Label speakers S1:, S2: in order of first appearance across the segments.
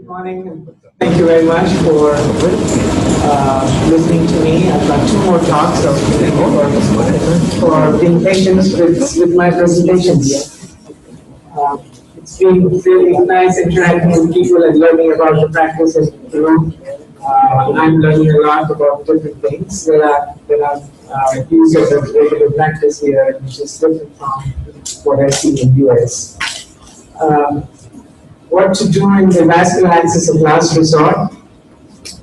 S1: Morning. Thank you very much for listening to me. I've got two more talks, so thank you for being patient with my presentations. It's been really nice interacting with people and learning about the practice in Peru. I'm learning a lot about different things that are used of regular practice here, which is different from what I see in the US. What to do in the vascular access of last resort.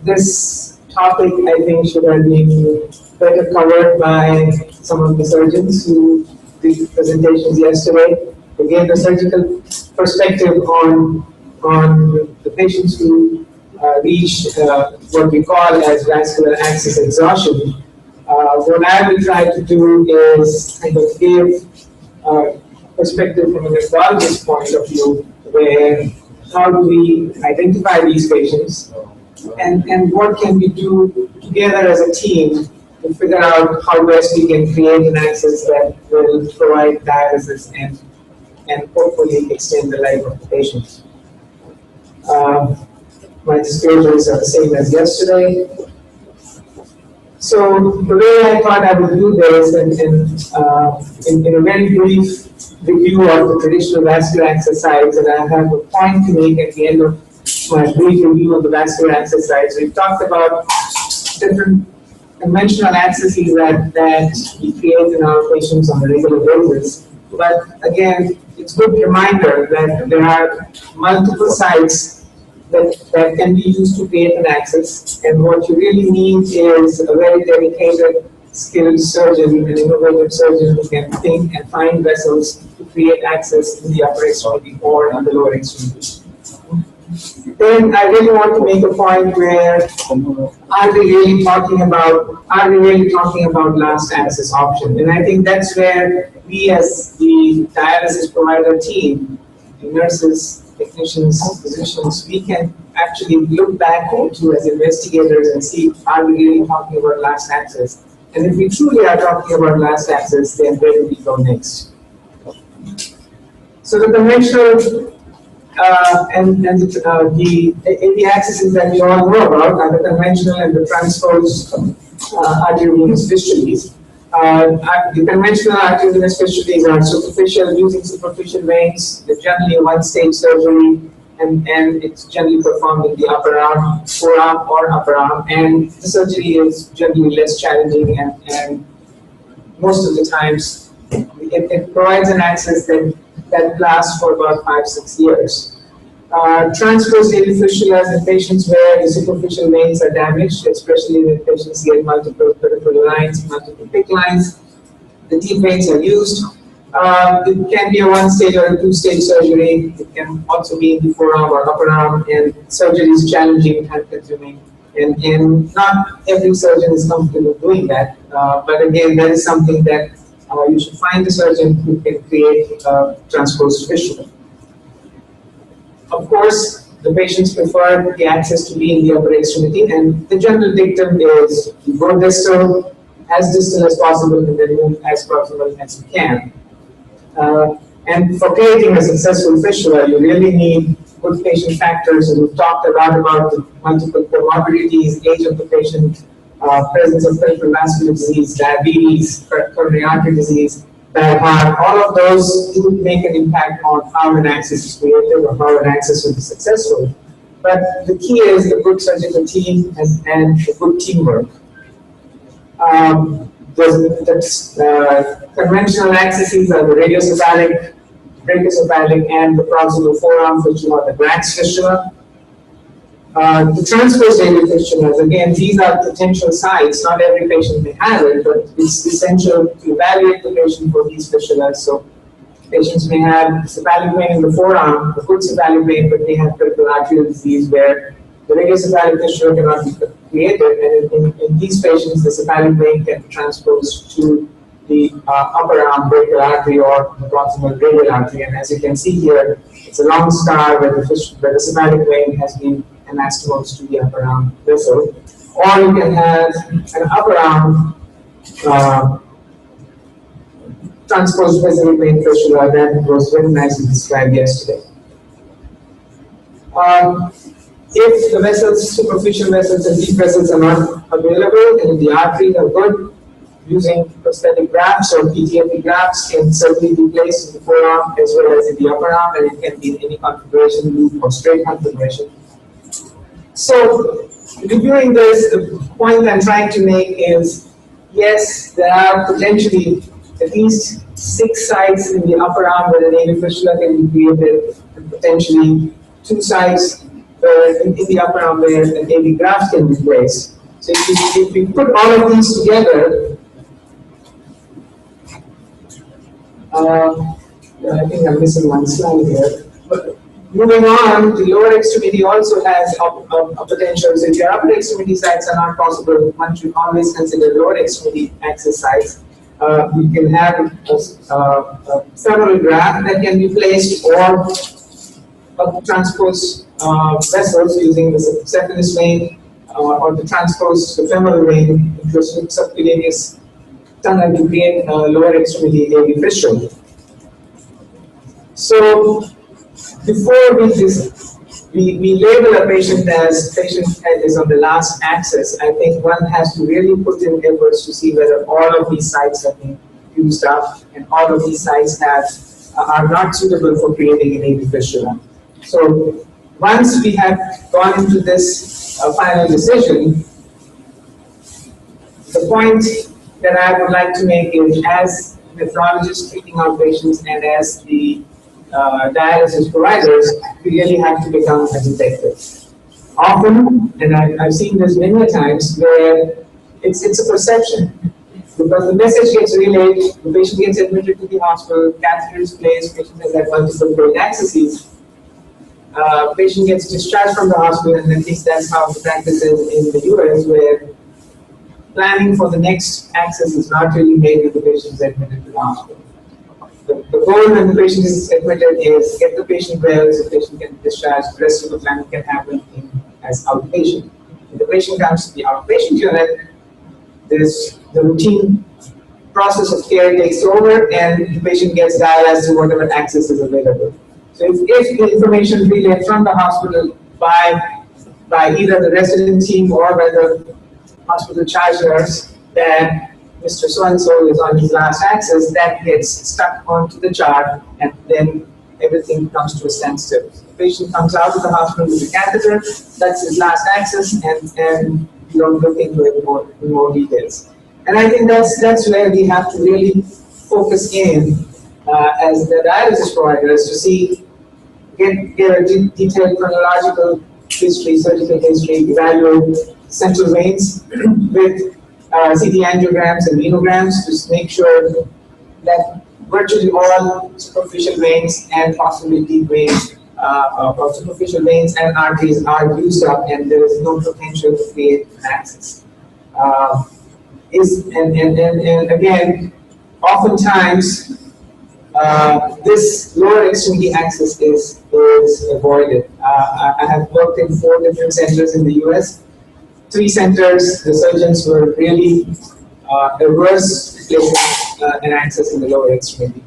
S1: This topic, I think, should have been better covered by some of the surgeons who did presentations yesterday. They gave a surgical perspective on the patients who reached what we call as vascular access exhaustion. What I will try to do is kind of give perspective from a nephrologist point of view, where how do we identify these patients and what can we do together as a team to figure out how best we can create an access that will provide dialysis and hopefully extend the life of the patient. My disclosures are the same as yesterday. So the way I thought I would do this, in a very brief review of the traditional vascular access sites, and I have a point to make at the end of my brief review of the vascular access sites. We've talked about different conventional accesses that we create in our patients on a regular basis. But again, it's a good reminder that there are multiple sites that can be used to create an access, and what you really need is a very dedicated, skilled surgeon, an innovative surgeon who can think and find vessels to create access in the upper extremity or in the lower extremity. Then I really want to make a point where are we really talking about last access option? And I think that's where we as the dialysis provider team, the nurses, technicians, physicians, we can actually look back into as investigators and see, are we really talking about last access? And if we truly are talking about last access, then where do we go next? So the conventional the AV accesses that we all know about are the conventional and the transposed arteriovenous fistulas. The conventional arteriovenous fistulas are superficial, using superficial veins. They're generally a one-stage surgery, and it's generally performed in the upper arm, forearm, or upper arm. And the surgery is generally less challenging, and most of the times it provides an access that lasts for about 5-6 years. Transposed AV fistulas in patients where the superficial veins are damaged, especially when patients get multiple peripheral lines, multiple PICC lines. The deep veins are used. It can be a one-stage or a two-stage surgery. It can also be in the forearm or upper arm, and surgery is challenging, time-consuming. And not every surgeon is comfortable doing that. But again, that is something that you should find a surgeon who can create a transposed fistula. Of course, the patients prefer the access to be in the upper extremity, and the general dictum is you go distal as possible, and then move as proximal as you can. And for creating a successful fistula, you really need good patient factors, and we've talked a lot about the multiple comorbidities, age of the patient, presence of peripheral vascular disease, diabetes, coronary artery disease, bad heart. All of those do make an impact on how an access is created or how an access will be successful. But the key is a good surgical team and a good teamwork. The conventional accesses are the radiocephalic, brachiocephalic, and the proximal forearm fistula, the Brax fistula. The transposed AV fistulas, again, these are potential sites. Not every patient may have it, but it's essential to evaluate the patient for these fistulas. So patients may have cephalic vein in the forearm, a good cephalic vein, but they have peripheral arterial disease where the radiocephalic fistula cannot be created. And in these patients, the cephalic vein can be transposed to the upper arm brachial artery or the proximal radial artery. And as you can see here, it's a long scar where the cephalic vein has been anastomosed to the upper arm vessel. Or you can have an upper arm transposed basilic vein fistula that was very nicely described yesterday. If the vessels, superficial vessels and deep vessels are not available, and if the arteries are good, using prosthetic grafts or PTFE grafts can certainly be placed in the forearm as well as in the upper arm, and it can be in any configuration, loop or straight configuration. So, reviewing this, the point I'm trying to make is, yes, there are potentially at least 6 sites in the upper arm where an AV fistula can be created, and potentially 2 sites in the upper arm where an AV graft can be placed. So if we put all of these together, I think I'm missing one slide here. But moving on, the lower extremity also has a potential. So if your upper extremity sites are not possible, one should always consider lower extremity access sites. You can have a femoral graft that can be placed, or transpose vessels using the saphenous vein, or the transpose the femoral vein into a subcutaneous tunnel to create a lower extremity AV fistula. So before we label a patient as patient is on the last axis, I think one has to really put in efforts to see whether all of these sites have been used up and all of these sites are not suitable for creating an AV fistula. So once we have gone into this final decision, the point that I would like to make is, as nephrologists treating our patients and as the dialysis providers, we really have to become a detective. Often, and I've seen this many times, where it's a perception. Because the message gets relayed, the patient gets admitted to the hospital, catheter is placed, patient has had multiple brain accesses, patient gets discharged from the hospital, and at least that's how the practice is in the US, where planning for the next access is not really made when the patient is admitted to the hospital. The goal when the patient is admitted is get the patient well, so the patient can be discharged, the rest of the planning can happen as outpatient. When the patient comes to the outpatient unit, the routine process of care takes over and the patient gets dialyzed to whatever access is available. So if the information relayed from the hospital by either the resident team or by the hospital charge nurse that Mr. So-and-so is on his last access, that gets stuck onto the chart, and then everything comes to a standstill. The patient comes out of the hospital with a catheter, that's his last access, and you don't look into it in more details. And I think that's where we have to really focus in as the dialysis providers to see, get a detailed chronological history, surgical history, evaluate central veins with CT angiograms and venograms to make sure that virtually all superficial veins and possibly deep veins, or superficial veins and arteries are used up, and there is no potential to create an access. And again, oftentimes this lower extremity access is avoided. I have worked in 4 different centers in the US. 3 centers, the surgeons were really averse to placing an access in the lower extremity.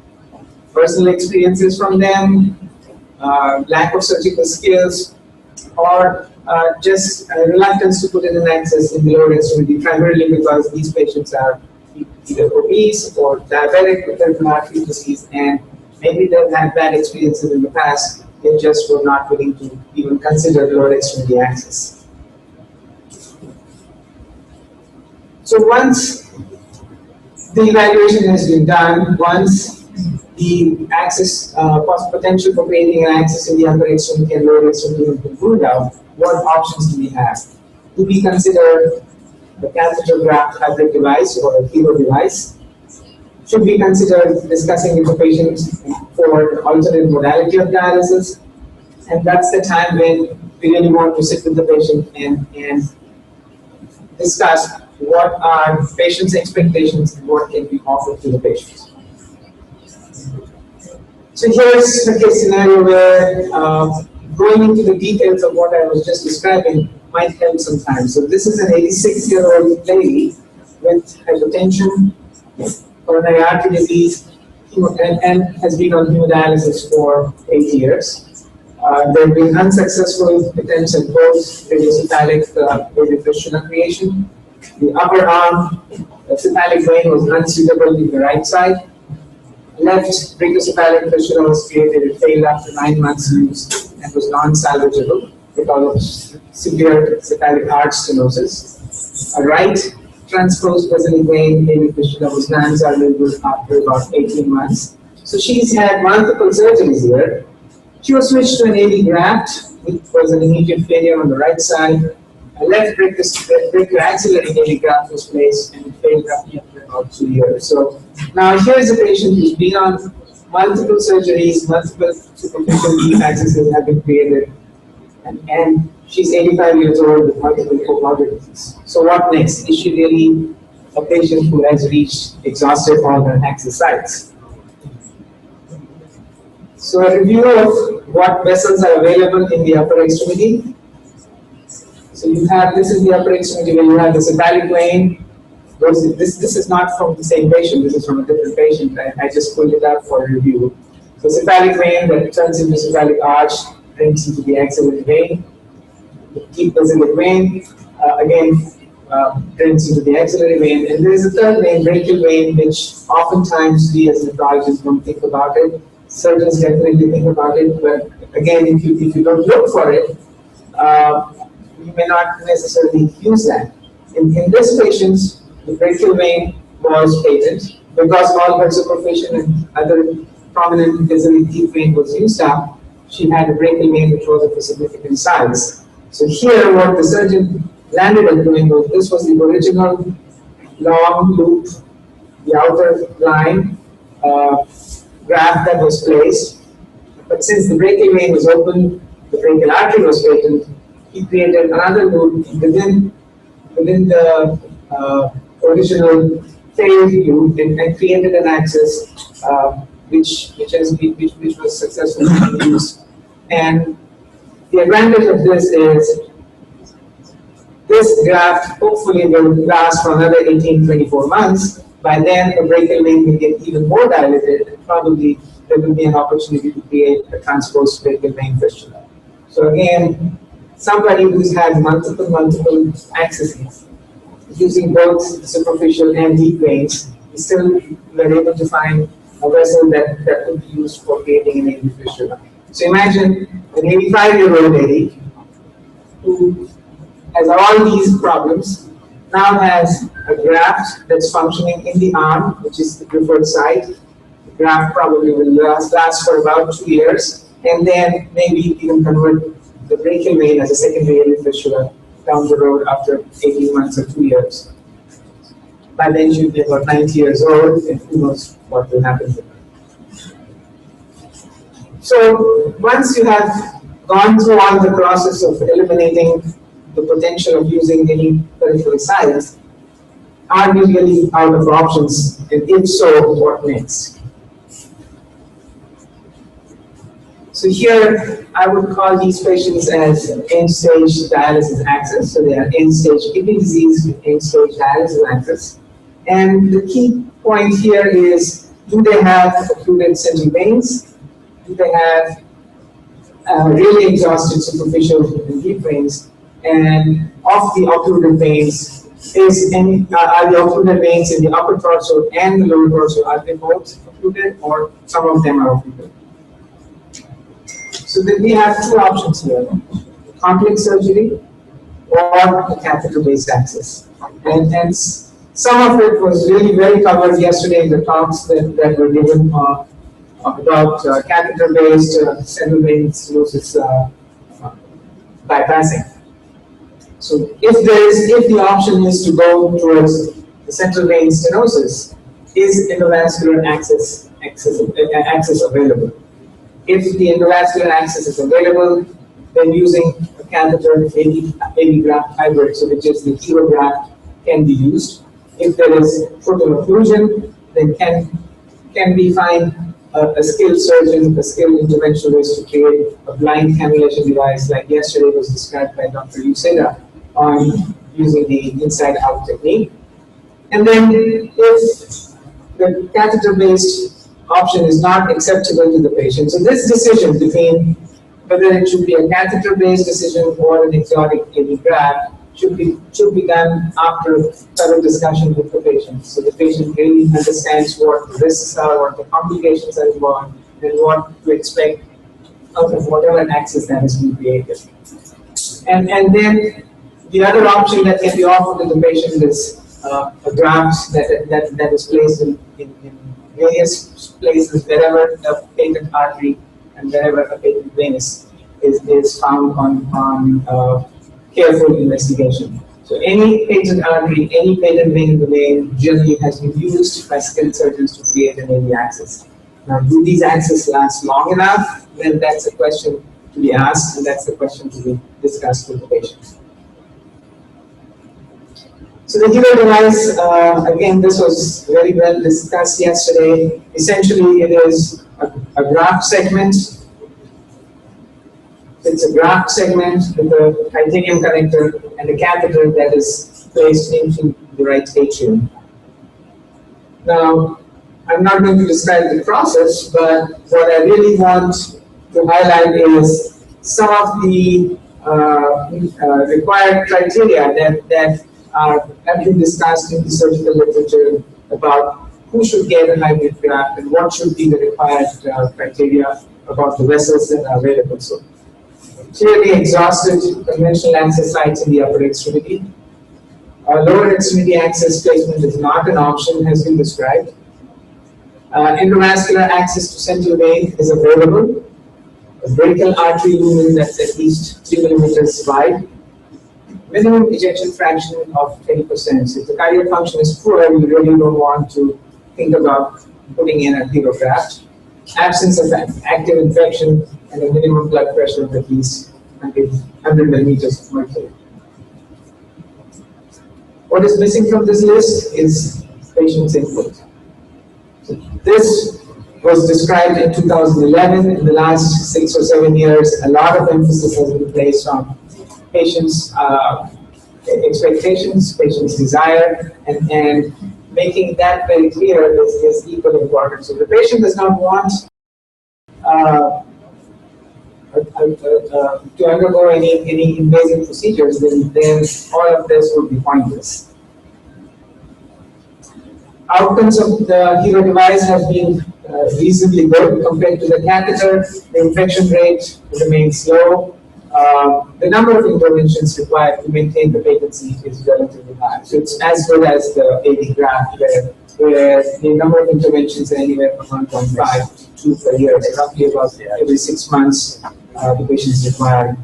S1: Personal experiences from them, lack of surgical skills, or just reluctance to put in an access in the lower extremity, primarily because these patients are either obese or diabetic with their artery disease, and maybe they've had bad experiences in the past. They just were not willing to even consider lower extremity access. So once the evaluation has been done, once the access, potential for creating an access in the upper extremity and lower extremity has been ruled out, what options do we have? Do we consider the catheter graft hybrid device or a hero device? Should we consider discussing with the patient for the alternate modality of dialysis? And that's the time when we really want to sit with the patient and discuss what are patients' expectations and what can be offered to the patients. So here's a case scenario where going into the details of what I was just describing might help sometimes. So this is an 86-year-old lady with hypertension, coronary artery disease, and has been on hemodialysis for 8 years. There have been unsuccessful attempts at both radiocephalic aortic fistula creation. The upper arm, the cephalic vein was unsuitable in the right side. Left brachiocephalic fistula was created. It failed after 9 months use and was non-salvageable because of severe cephalic arch stenosis. A right transposed basilic vein aortic fistula was non-salvageable after about 18 months. So she's had multiple surgeries here. She was switched to an AV graft, which was an immediate failure on the right side. A left brachioaxillary AV graft was placed and it failed after about 2 years. So now here is a patient who's been on multiple surgeries, multiple superficial deep accesses have been created, and she's 85 years old with multiple comorbidities. So what next? Is she really a patient who has exhausted all her access sites? So a review of what vessels are available in the upper extremity. So you have, this is the upper extremity where you have the cephalic vein. This is not from the same patient, this is from a different patient. I just pulled it up for review. So cephalic vein that turns into cephalic arch, drains into the axillary vein. The deep basilic vein, drains into the axillary vein. And there is a third vein, brachial vein, which oftentimes we as nephrologists don't think about it. Surgeons definitely think about it, but again, if you don't look for it, you may not necessarily use that. In this patient, the brachial vein was patent because all her superficial and other prominent basilic deep vein was used up. She had a brachial vein which was of a significant size. So here, what the surgeon landed on doing was, this was the original long loop, the outer line, graft that was placed, but since the brachial vein was open, the brachial artery was patent, he created another loop within the original failed loop and created an axis which was successfully used. And the advantage of this is this graft hopefully will last for another 18-24 months. By then, the brachial vein will get even more dilated, and probably there will be an opportunity to create a transposed brachial vein fistula. So again, somebody who's had multiple accesses, using both superficial and deep veins, still were able to find a vessel that could be used for creating an AV fistula. So imagine an 85-year-old lady who has all these problems, now has a graft that's functioning in the arm, which is the preferred site. The graft probably will last for about 2 years, and then maybe even convert the brachial vein as a secondary AV fistula down the road after 18 months or 2 years. By then she'll be about 90 years old, and who knows what will happen to her. So once you have gone through all the process of eliminating the potential of using any peripheral sites, are we really out of options? And if so, what next? So here, I would call these patients as end-stage dialysis access. So they are end-stage kidney disease with end-stage dialysis access. And the key point here is, do they have occluded central veins? Do they have really exhausted superficial and deep veins? And of the occluded veins, are the occluded veins in the upper torso and the lower torso, are they both occluded, or some of them are occluded? So then we have two options here: complex surgery or a catheter-based access. And some of it was really very covered yesterday in the talks that were given about catheter-based central vein stenosis bypassing. So if the option is to go towards the central vein stenosis, is endovascular access available? If the endovascular access is available, then using a catheter AV graft hybrid, so which is the hero graft, can be used. If there is total occlusion, then can we find a skilled surgeon, a skilled interventionalist to create a blind cannulation device like yesterday was described by Dr. Yuseda on using the inside-out technique. And then if the catheter-based option is not acceptable to the patient, so this decision between whether it should be a catheter-based decision or an exotic AV graft should be done after thorough discussion with the patient. So the patient really understands what the risks are, what the complications are involved, and what to expect out of whatever access that has been created. And then the other option that can be offered to the patient is a graft that is placed in various places wherever a patent artery and wherever a patent vein is found on careful investigation. So any patent artery, any patent vein in the vein generally has been used by skilled surgeons to create an AV access. Now, do these access last long enough? Then that's a question to be asked, and that's the question to be discussed with the patient. So the HERO device, again, this was very well discussed yesterday. Essentially, it is a graft segment. It's a graft segment with a titanium connector and a catheter that is placed into the right atrium. Now, I'm not going to describe the process, but what I really want to highlight is some of the required criteria that have been discussed in the surgical literature about who should get a hybrid graft and what should be the required criteria about the vessels that are available. So, clearly exhausted conventional access sites in the upper extremity. Lower extremity access placement is not an option, has been described. Endovascular access to central vein is available. A brachial artery lumen that's at least 3 millimeters wide. Minimum ejection fraction of 20%. So if the cardiac function is poor, you really don't want to think about putting in a HERO graft. Absence of active infection and a minimum blood pressure of at least 100 millimeters of mercury. What is missing from this list is patient's input. So this was described in 2011. In the last 6 or 7 years, a lot of emphasis has been placed on patients' expectations, patients' desire, and making that very clear is equally important. So the patient does not want to undergo any invasive procedures, then all of this would be pointless. Outcomes of the HERO device have been reasonably good compared to the catheter. The infection rate remains low. The number of interventions required to maintain the patency is relatively high. So it's as good as the AV graft, where the number of interventions are anywhere from 1.5 to 2 per year. So roughly about every 6 months, the patients require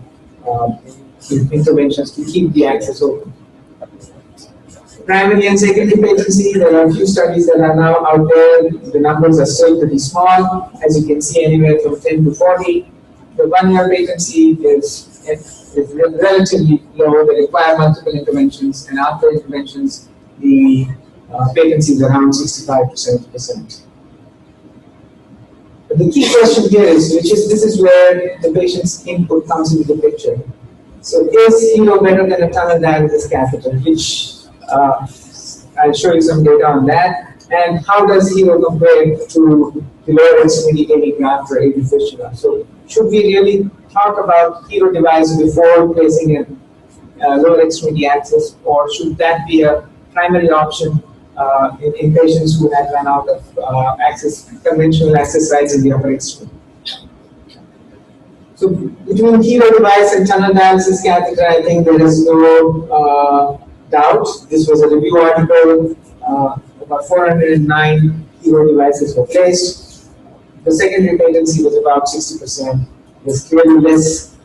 S1: interventions to keep the access open. Primary and secondary patency, there are a few studies that are now out there. The numbers are still pretty small, as you can see, anywhere from 10 to 40. The 1-year patency is relatively low. They require multiple interventions, and after interventions, the patency is around 65 to 70%. But the key question here is, this is where the patient's input comes into the picture. So is HERO better than a tunnel dialysis catheter, which I'll show you some data on that. And how does HERO compare to the lower extremity AV graft or AV fistula? So should we really talk about HERO device before placing a lower extremity access, or should that be a primary option in patients who have run out of conventional access sites in the upper extremity? So between HERO device and tunnel dialysis catheter, I think there is no doubt. This was a review article. About 409 HERO devices were placed. The secondary patency was about 60%. There's clearly less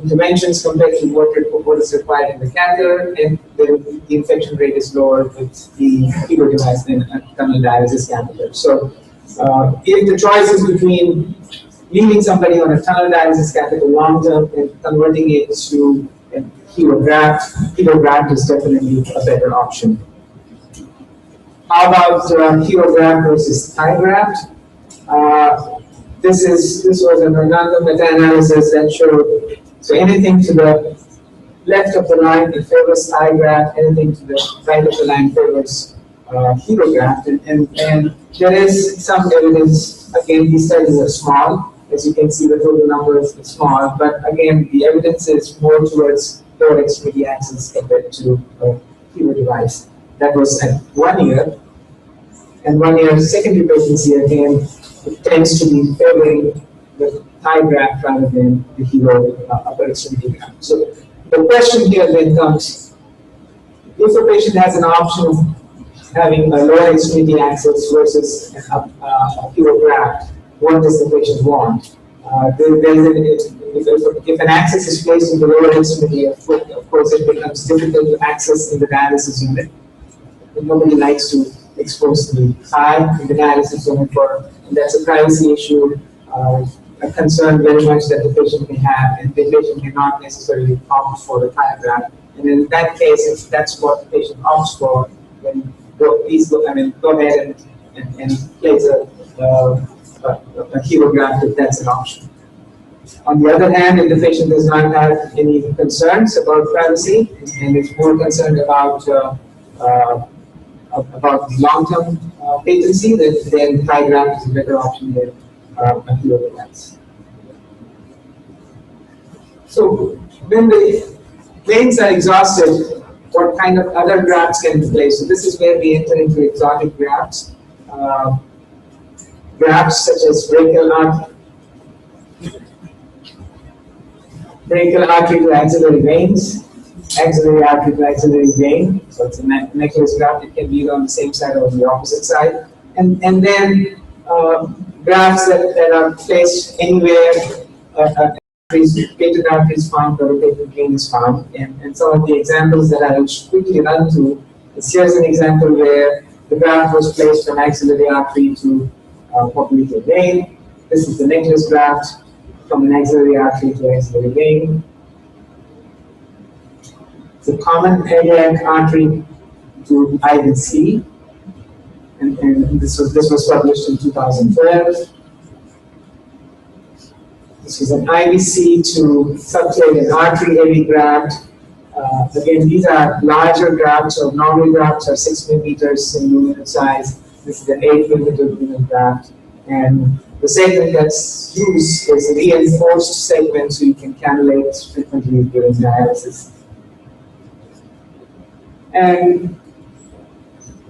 S1: interventions compared to what is required in the catheter, and the infection rate is lower with the HERO device than a tunnel dialysis catheter. So if the choice is between leaving somebody on a tunnel dialysis catheter long term and converting it to a HERO graft is definitely a better option. How about HERO graft versus thigh graft? This was a random meta-analysis that showed, so anything to the left of the line it favors thigh graft, anything to the right of the line favors HERO graft, and there is some evidence. Again, these studies are small, As you can see, the total number is small, but again, the evidence is more towards lower extremity access compared to a hero device. That was at 1 year, and 1 year secondary patency again, it tends to be favoring the thigh graft rather than the hero upper extremity graft. So the question here then comes, if a patient has an option of having a lower extremity access versus a hero graft, what does the patient want? If an access is placed in the lower extremity of foot, of course it becomes difficult to access in the dialysis unit. Nobody likes to expose the thigh in the dialysis unit, and that's a privacy issue, a concern very much that the patient may have, and the patient may not necessarily opt for the thigh graft. And in that case, if that's what the patient opts for, then please go ahead and place a hero graft if that's an option. On the other hand, if the patient does not have any concerns about privacy and is more concerned about the long-term patency, then thigh graft is a better option than a hero device. So when the veins are exhausted, what kind of other grafts can be placed? So this is where we enter into exotic grafts. Grafts such as brachial artery to axillary veins, axillary artery to axillary vein. So it's a necklace graft. It can be either on the same side or on the opposite side. And then grafts that are placed anywhere patent arteries found or a patent vein is found. And some of the examples that I will quickly run through is here's an example where the graft was placed from axillary artery to popliteal vein. This is the necklace graft from an axillary artery to axillary vein. It's a common iliac artery to IVC, and this was published in 2012. This is an IVC to subclavian artery heavy graft. Again, these are larger grafts, so normal grafts are 6 millimeters in unit size. This is an 8 millimeter unit graft. And the segment that's used is a reinforced segment, so you can cannulate frequently during dialysis. And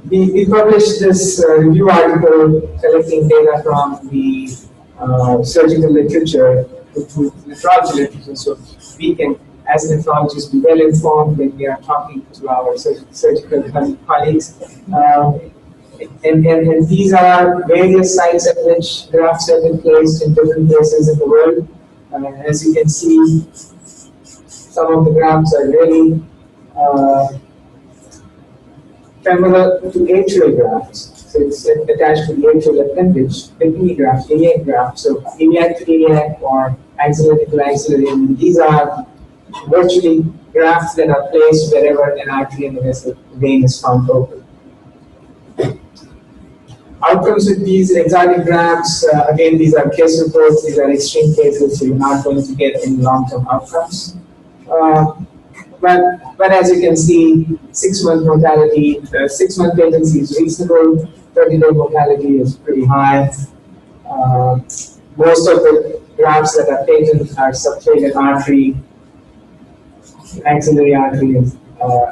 S1: we published this review article collecting data from the surgical literature to nephrology literature, so we can, as nephrologists, be well informed when we are talking to our surgical colleagues. And these are various sites at which grafts have been placed in different places in the world. As you can see, some of the grafts are really femoral to atrial grafts. So it's attached to the atrial appendage, kidney graft, iliac graft. So iliac to iliac or axillary to axillary. And these are virtually grafts that are placed wherever an artery and a vein is found open. Outcomes with these exotic grafts, again, these are case reports, these are extreme cases, so you're not going to get any long-term outcomes. But as you can see, 6-month mortality, 6-month patency is reasonable, 30-day mortality is pretty high. Most of the grafts that are patent are subclavian artery, axillary artery, and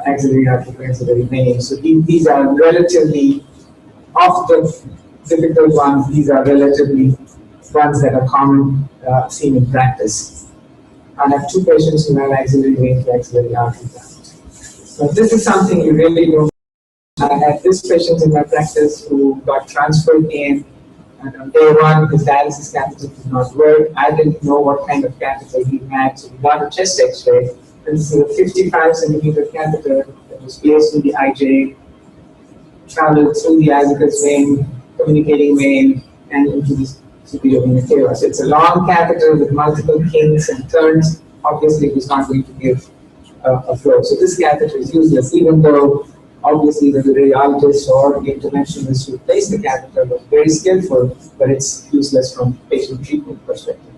S1: axillary artery to axillary vein. So these are relatively, of the difficult ones, these are relatively ones that are common seen in practice. I have 2 patients who have axillary vein to axillary artery graft. But this is something you really don't. I had this patient in my practice who got transferred in, and on day 1 his dialysis catheter did not work. I didn't know what kind of catheter he had, so we got a chest X-ray. And this is a 55 centimeter catheter that was placed in the IJ, traveled through the azygous vein, communicating vein, and into the superior vena cava. So it's a long catheter with multiple kinks and turns. Obviously, it was not going to give a flow. So this catheter is useless, even though obviously the radiologist or the interventionist who placed the catheter was very skillful, but it's useless from patient treatment perspective.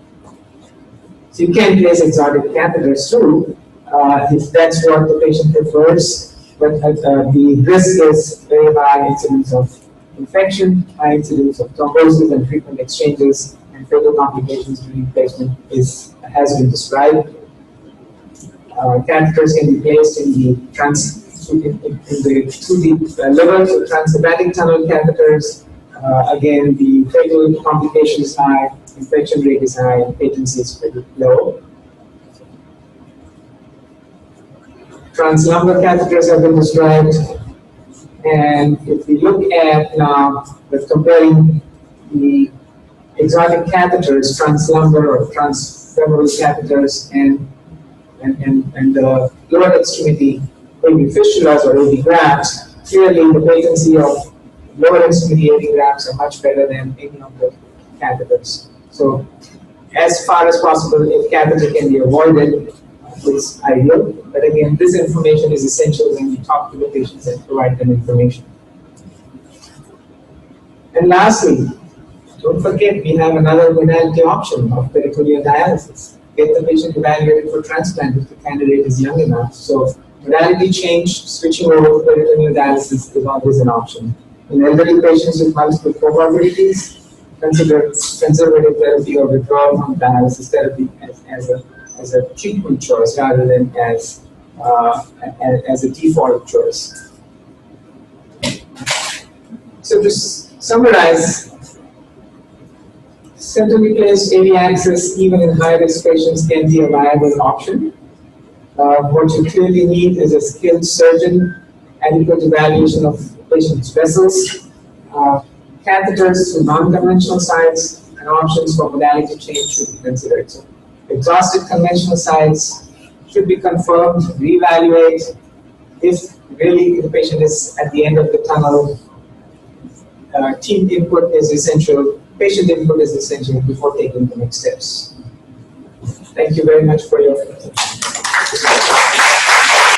S1: So you can place exotic catheters too, if that's what the patient prefers. But the risk is very high incidence of infection, high incidence of thrombosis and frequent exchanges, and fatal complications during placement has been described. Catheters can be placed in the through the liver, so transhepatic tunnel catheters. Again, the fatal complication is high, infection rate is high, and patency is pretty low. Translumbar catheters have been described, and if we look at now, comparing the exotic catheters, translumbar or transfemoral catheters, and the lower extremity AV fistulas or AV grafts, clearly the patency of lower extremity AV grafts are much better than any of the catheters. So, as far as possible, if catheter can be avoided, it's ideal. But again, this information is essential when we talk to the patients and provide them information. And lastly, don't forget we have another modality option of peritoneal dialysis. Get the patient evaluated for transplant if the candidate is young enough. So modality change, switching over to peritoneal dialysis is always an option. In elderly patients with multiple comorbidities, consider conservative therapy or withdrawal from dialysis therapy as a treatment choice rather than as a default choice. So to summarize, centrally placed AV access, even in high-risk patients, can be a viable option. What you clearly need is a skilled surgeon, adequate evaluation of patient's vessels, catheters to non-conventional sites, and options for modality change should be considered. So, exhausted conventional sites should be confirmed, reevaluate. If really the patient is at the end of the tunnel, team input is essential, patient input is essential before taking the next steps. Thank you very much for your attention.